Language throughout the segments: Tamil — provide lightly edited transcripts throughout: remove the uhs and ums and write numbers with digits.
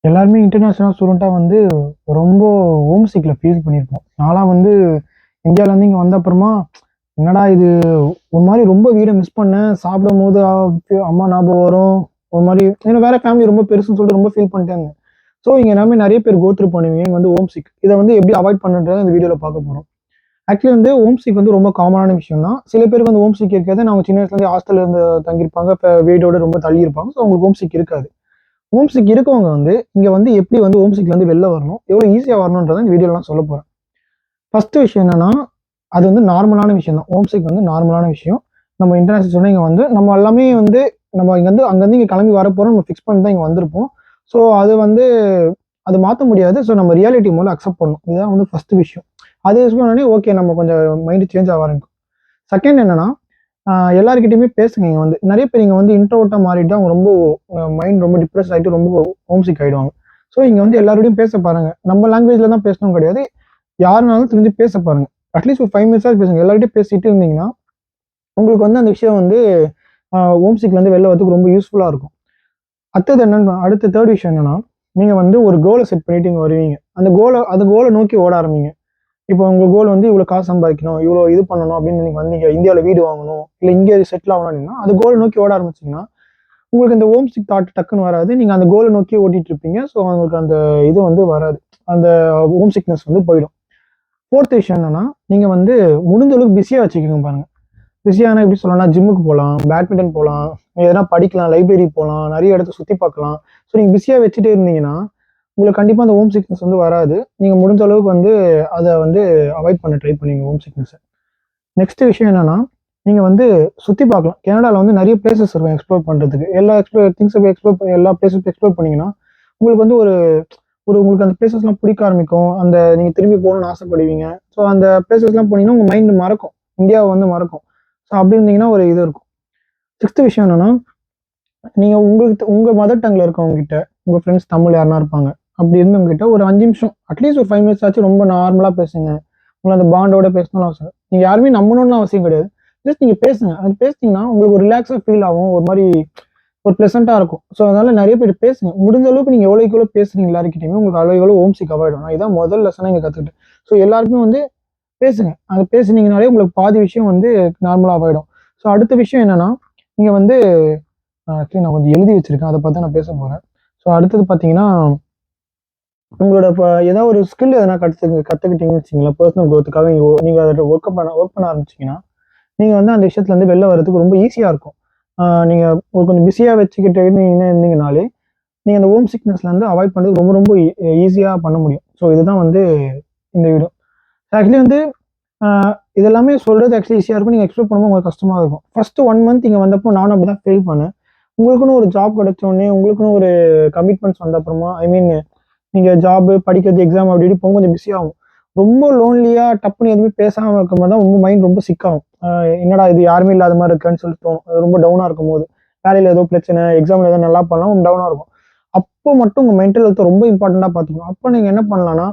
எல்லாருமே இன்டர்நேஷனல் ஸ்டூடெண்ட்டாக வந்து ரொம்ப ஹோம் சிக்கில் ஃபீல் பண்ணியிருப்போம். நான்லாம் வந்து இந்தியாவிலேருந்து இங்கே வந்த அப்புறமா என்னடா இது ஒரு மாதிரி ரொம்ப வீடை மிஸ் பண்ணேன். சாப்பிடும்போது அம்மா ஞாபகம் வரும். ஒரு மாதிரி ஏன்னா வேற ஃபேமிலி ரொம்ப பெருசுன்னு சொல்லிட்டு ரொம்ப ஃபீல் பண்ணிட்டாங்க. ஸோ இங்கே எல்லாமே நிறைய பேர் கோத்ரூ பண்ணுவீங்க. இங்கே வந்து ஹோம் சிக் இதை வந்து எப்படி அவாய்ட் பண்ணுன்றதை இந்த வீடியோவில் பார்க்க போகிறோம். ஆக்சுவலி வந்து ஹோம் சிக் வந்து ரொம்ப காமனான விஷயம் தான். சில பேருக்கு வந்து ஹோம் சிக் இருக்காது. அவங்க சின்ன வயசுலேருந்து ஹாஸ்டலில் இருந்து தங்கியிருப்பாங்க. இப்போ வீடோட ரொம்ப தள்ளி இருப்பாங்க. ஸோ அவங்களுக்கு ஹோம் சிக் இருக்காது. ஹோம் சிக் இருக்கவங்க வந்து இங்க வந்து எப்படி வந்து ஹோம் சிக்ல இருந்து வெளில வரணும், எவ்வளவு ஈஸியா வரணும்ன்றத இந்த வீடியோல நான் சொல்லப் போறேன். ஃபர்ஸ்ட் விஷயம் என்னன்னா, அது வந்து நார்மலான விஷயம் தான். ஹோம் சிக் வந்து நார்மலான விஷயம். நம்ம இன்டர்நேஷனல் ஸ்டூடண்ட் இங்க வந்து நம்ம எல்லாமே வந்து நம்ம இங்க வந்து அங்கருந்து இங்க கிளம்பி வரப்போறோம். நம்ம ஃபிக்ஸ் பண்ணி தான் இங்க வந்திருப்போம். ஸோ அது வந்து அது மாத்த முடியாது. ஸோ நம்ம ரியாலிட்டி முதல்ல அக்செப்ட் பண்ணணும். இதுதான் வந்து ஃபர்ஸ்ட் விஷயம். அது யூஸ் பண்ணோனே ஓகே நம்ம கொஞ்சம் மைண்ட் சேஞ்ச் ஆக ஆரம்பிக்கும். செகண்ட் என்னன்னா, எல்லார்கிட்டயுமே பேசுங்க. இங்க வந்து நெறைய பேர் இங்க வந்து இன்ட்ரோவர்ட்டா மாறிட்டு அவங்க ரொம்ப மைண்ட் ரொம்ப டிப்ரஸ் ஆயிட்டு ரொம்ப ஹோம் சிக் ஆயிடுவாங்க. ஸோ இங்க வந்து எல்லாரோடையும் பேச பாருங்க. நம்ம லாங்குவேஜ்ல தான் பேசணும் கிடையாது. யாருனாலும் தெரிஞ்சு பேச பாருங்க. அட்லீஸ்ட் ஒரு 5 மினிட்ஸாவது பேசுங்க. எல்லார்கிட்டயும் பேசிட்டு இருந்தீங்கன்னா, உங்களுக்கு வந்து அந்த விஷயம் வந்து ஹோம் சிக்ல இருந்து வெளில வரதுக்கு ரொம்ப யூஸ்ஃபுல்லா இருக்கும். அடுத்த 3 விஷயம் என்னன்னா, நீங்க வந்து ஒரு கோல செட் பண்ணிட்டு இங்க வருவீங்க. அந்த கோல நோக்கி ஓட ஆரம்பிங்க. இப்போ உங்க கோல் வந்து இவ்வளோ காசு சம்பாதிக்கணும், இவ்வளோ இது பண்ணணும் அப்படின்னு நீங்க வந்தீங்க. இந்தியாவில வீடு வாங்கணும், இல்ல இங்கே செட்டில் ஆகணும் அப்படின்னா, அந்த கோலை நோக்கி ஓட ஆரம்பிச்சீங்கன்னா, உங்களுக்கு இந்த ஹோம் சிக் தாட் டக்குன்னு வராது. நீங்க அந்த கோலை நோக்கி ஓட்டிட்டு இருப்பீங்க. ஸோ உங்களுக்கு அந்த இது வந்து வராது. அந்த ஹோம் சிக்னஸ் வந்து போயிடும். 4த் விஷயம் என்னன்னா, நீங்க வந்து முடிஞ்ச அளவுக்கு பிஸியா வச்சுக்கோங்க பாருங்க. பிஸியானா எப்படி சொல்லலாம்னா, ஜிம்முக்கு போலாம், பேட்மிண்டன் போலாம், எதனா படிக்கலாம், லைப்ரரி போலாம், நிறைய இடத்த சுத்தி பார்க்கலாம். ஸோ நீங்க பிஸியா வச்சுட்டே இருந்தீங்கன்னா, உங்களுக்கு கண்டிப்பா அந்த ஹோம் சிக்னஸ் வந்து வராது. நீங்க முடிஞ்ச அளவுக்கு வந்து அத வந்து அவாய்ட் பண்ண ட்ரை பண்ணுங்க ஹோம் சிக்னஸ. நெக்ஸ்ட் விஷயம் என்னன்னா, நீங்க வந்து சுத்தி பார்க்கலாம். கனடால வந்து நெறைய பிளேஸஸ் இருக்கும் எக்ஸ்ப்ளோர் பண்றதுக்கு. எல்லா எல்லா பிளேஸஸும் எக்ஸ்ப்ளோர் பண்ணீங்கன்னா, உங்களுக்கு வந்து ஒரு ஒரு உங்களுக்கு அந்த பிளேஸஸ்லாம் பிடிக்க ஆரம்பிக்கும். அந்த நீங்க திரும்பி போகணும்னு ஆசைப்படுவீங்க. ஸோ அந்த பிளேஸஸ்லாம் போனீங்கன்னா, உங்க மைண்ட் மறக்கும். இந்தியாவ வந்து மறக்கும். ஸோ அப்படி இருந்தீங்கன்னா ஒரு இது இருக்கும். 6த் விஷயம் என்னன்னா, நீங்க உங்களுக்கு உங்க மதர் டங்ல இருக்கவங்க கிட்ட, உங்க ஃப்ரெண்ட்ஸ் தமிழ் யாருனா இருப்பாங்க. அப்படி இருந்தவங்க கிட்ட ஒரு 5 நிமிஷம், அட்லீஸ்ட் ஒரு 5 மினிட்ஸ் ஆச்சும் ரொம்ப நார்மலா பேசுங்க. உங்கள அந்த பாண்டோட பேசணும்னு அவசியம் இல்ல. நீங்க யாருமே நம்பணும்னு அவசியம் கிடையாது. ஜஸ்ட் நீங்க பேசுங்க. அது பேசினீங்கன்னா உங்களுக்கு ஒரு ரிலாக்ஸா ஃபீல் ஆகும். ஒரு மாரி ஒரு ப்ளசன்ட்டா இருக்கும். ஸோ அதனால நெறைய பேர் பேசுங்க. முடிஞ்ச அளவுக்கு நீங்க எவ்வளோக்கு எவ்வளோ பேசுறீங்க எல்லார்கிட்டயுமே, உங்களுக்கு அவ்வளோக்கு எவ்வளோ ஹோம் சிக் அவாய்ட் ஆகும். நான் இதான் முதல் லெசனா இங்க கத்துக்கிட்டேன். ஸோ எல்லாருக்குமே வந்து பேசுங்க. அது பேசுனீங்கனாலே உங்களுக்கு பாதி விஷயம் வந்து நார்மலா அவாய்டும். ஸோ அடுத்த விஷயம் என்னன்னா, நீங்க வந்து ஆக்சுவலி நான் கொஞ்சம் எழுதி வச்சிருக்கேன். அத பத்தி தான் நான் பேச போறேன். ஸோ அடுத்தது பார்த்தீங்கன்னா, உங்களோட ஏதாவது ஒரு ஸ்கில் எதனா கத்துக்கிட்டீங்கன்னு வச்சுக்கங்களேன், பெர்சனல் குரோத்துக்காக நீங்க அத ஒர்க் பண்ண ஆரம்பிச்சீங்கன்னா, நீங்க வந்து அந்த விஷயத்துலருந்து வெளில வரதுக்கு ரொம்ப ஈஸியா இருக்கும். நீங்க கொஞ்சம் பிஸியா வச்சுக்கிட்டு இருந்தீங்கனாலே, நீங்க அந்த ஹோம் சிக்னஸ்லேருந்து அவாய்ட் பண்றது ரொம்ப ரொம்ப ஈஸியா பண்ண முடியும். ஸோ இதுதான் வந்து இந்த வீடியோ. ஆக்சுவலி வந்து அ இது எல்லாமே சொல்றது ஆக்சுவலி ஈஸியா இருக்கும். நீங்க எக்ஸ்ப்ளோர் பண்ணும்போது உங்களுக்கு கஷ்டமா இருக்கும். ஃபர்ஸ்ட் 1 மந்த் இங்க வந்தப்போ நானும் அப்படிதான் ஃபீல் பண்ணேன். உங்களுக்குன்னு ஒரு ஜாப் கிடைச்ச உடனே, உங்களுக்குன்னு ஒரு கமிட்மெண்ட்ஸ் வந்த அப்புறமா, ஐ மீன் நீங்க ஜாப், படிக்கிறது, எக்ஸாம் அப்படி இப்படி போக கொஞ்சம் பிஸி ஆகும். ரொம்ப லோன்லியா டப்புன்னு எதுவுமே பேசாம இருக்கும்போது தான் உங்க மைண்ட் ரொம்ப சிக் ஆகும். என்னடா இது யாருமே இல்லாத மாரி இருக்கேன்னு சொல்லிட்டு தோணும். அது ரொம்ப டவுனா இருக்கும்போது. வேலையில ஏதோ பிரச்சனை, எக்ஸாம்ல ஏதோ நல்லா பண்ணலாம் டவுனா இருக்கும். அப்போ மட்டும் உங்க மென்டல் ஹெல்த் ரொம்ப இம்பார்ட்டன்ட்டா பார்த்துக்கணும். அப்போ நீங்க என்ன பண்ணலாம்னா,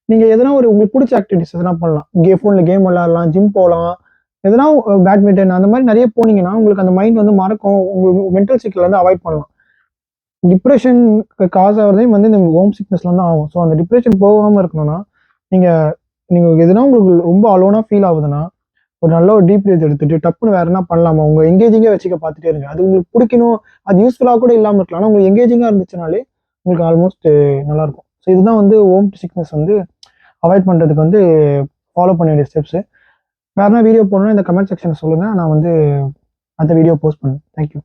நீங்க எதனா ஒரு உங்களுக்கு புடிச்ச ஆக்டிவிட்டீஸ் எதனா பண்ணலாம். ஃபோன்ல கேம் விளையாடலாம், ஜிம் போலாம். எதனா பேட்மிண்டன் அந்த மாரி நெறைய போனீங்கன்னா, உங்களுக்கு அந்த மைண்ட் வந்து மறக்கும். உங்களுக்கு மென்டல் சிக்கல வந்து அவாய்ட் பண்ணலாம். டிப்ரஷன்க்கு காஸ் ஆகுறதே வந்து இந்த ஹோம் சிக்னஸ்ல தான் ஆகும். ஸோ அந்த டிப்ரஷன் போகாம இருக்கணும்னா, நீங்க நீங்க எதுனா உங்களுக்கு ரொம்ப அலோனா ஃபீல் ஆகுதுன்னா, ஒரு நல்ல ஒரு டீப் பிரீத் எடுத்துட்டு டப்புன்னு வேற என்ன பண்ணலாமா? உங்க எங்கேஜிங்கா வச்சுக்க பார்த்துட்டே இருங்க. அது உங்களுக்கு புடிக்கணும், அது யூஸ்ஃபுல்லா கூட இல்லாம இருக்கலாம். ஆனா உங்களுக்கு எங்கேஜிங்கா இருந்துச்சுனாலே, உங்களுக்கு ஆல்மோஸ்ட் நல்லாருக்கும். ஸோ இதுதான் வந்து ஹோம் சிக்னஸ் வந்து அவாய்ட் பண்றதுக்கு வந்து ஃபாலோ பண்ண வேண்டிய ஸ்டெப்ஸ். வேற எதனா வீடியோ போடணும்னா இந்த கமெண்ட் செக்ஷன்ல சொல்லுங்க. நான் வந்து அந்த வீடியோ போஸ்ட் பண்றேன். Thank you.